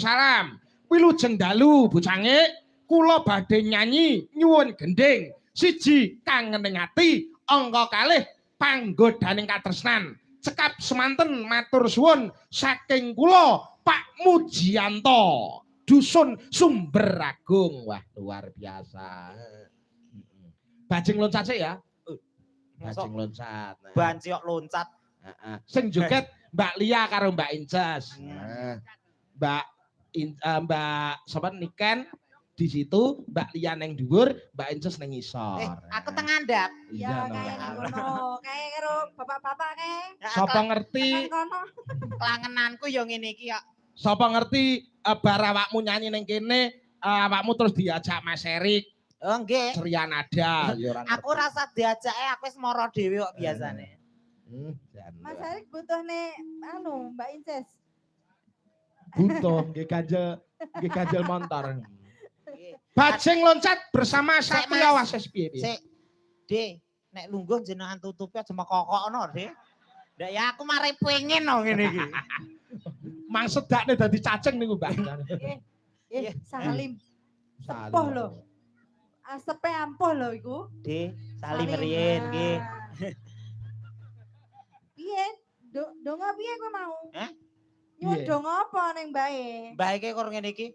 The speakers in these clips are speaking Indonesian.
Salam. Wilujeng dalu bocange kula badhe nyanyi nyuwun gending. Siji kangening ati, angka kalih panggodaning katresnan. Cekap semanten matur suwun saking kula Pak Mujianto. Dusun Sumber Agung. Wah, luar biasa. Bajing loncat sih ya. Bajing loncat. Nah. Banciok loncat. Sing joget Mbak Lia karo Mbak Inces. Mbak sapa Niken di situ, Mbak Lia neng dhuwur, Mbak Inces neng isor. Aku tengandap. Ya kae nang kono, kae karo bapak-bapak kae. Sapa ngerti Kelangenanku yo ngene iki kok. Sapa ngerti bar awakmu nyanyi neng kene, awakmu terus diajak Mas Erik. Oh nggih. Ceria nada. Aku rasa diajake aku wis moro dhewe kok biasane. Mas Erik butuh nih anu Mbak Inces. Butuh nggih ganjel montor. Bajing loncat bersama Satria Wases piye piye. Sik. De, nek lungguh jenengan tutupi aja mekokokno, De. Ndak ya aku mare pengen no ngene iki. Mang sedakne dadi cacing niku, Mbak. Salim. Sepuh lho. Asepe ampuh lho iku. De, salim riyen nggih. Piye? Donga piye kowe mau? Hah? Nyuwun donga apa ning mbae? Mbae iki karo ngene iki.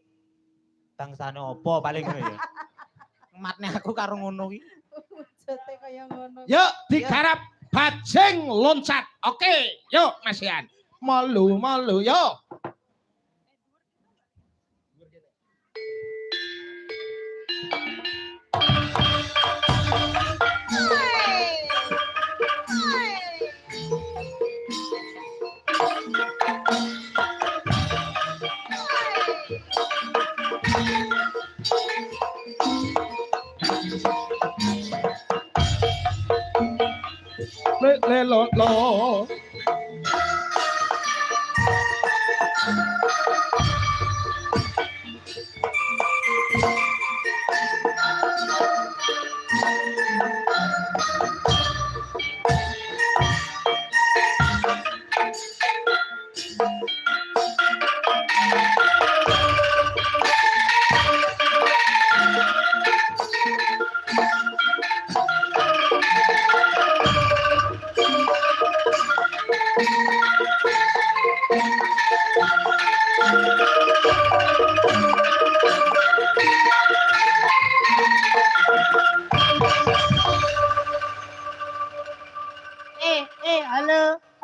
Bangsane apa paling ngono ya. Matne aku karo ngono iki. Wujude kaya ngono. Yuk digarap bajing loncat. Oke, yuk Mas Ian. Malu yuk. Le lo.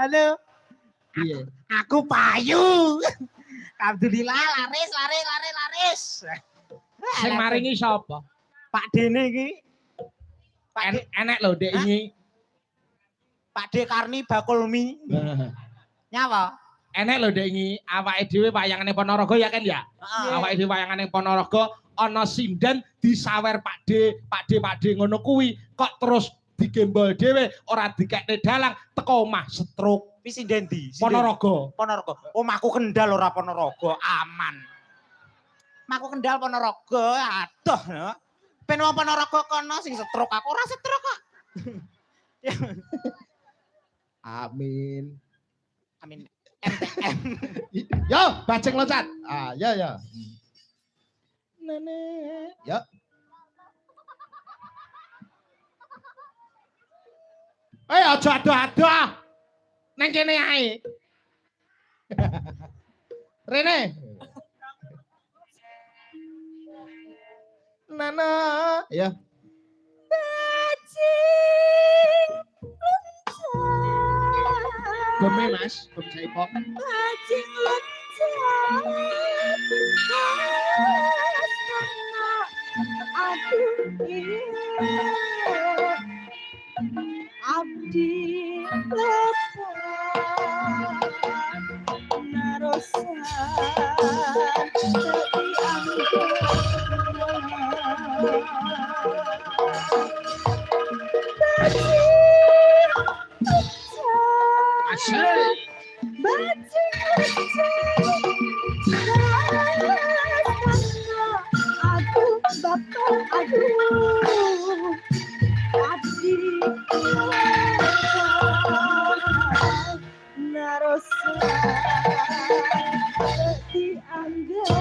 Halo. Iya. Aku payu. Alhamdulillah laris. Sing maringi sapa? Pak Dene iki. Enek lho Dek iki. Pak De Karni bakul mie. Nyawa. Enek lho Dek iki, awake dhewe wayangane Ponorogo ya kan ya? Awake dhewe wayangane Ponorogo ana sinden disawer Pak De ngono kuwi kok terus digembol dhewe ora dikekne dalang teko omah stroke. Pi sinden ndi? Ponorogo. Omahku Kendal ora Ponorogo, aman. Omahku Kendal Ponorogo, aduh. Ben wong Ponorogo kono sing stroke aku ora stroke kok. Amin. MTM. Yo, bajing loncat. Ah, ya. Nenek. Yo. Aja adoh-adoh. Neng kene ae. Rene. Nana, ya. Bajing loncat. Gome Mas, gome Jaipong. Bajing loncat. Abdi lepas narosan aduh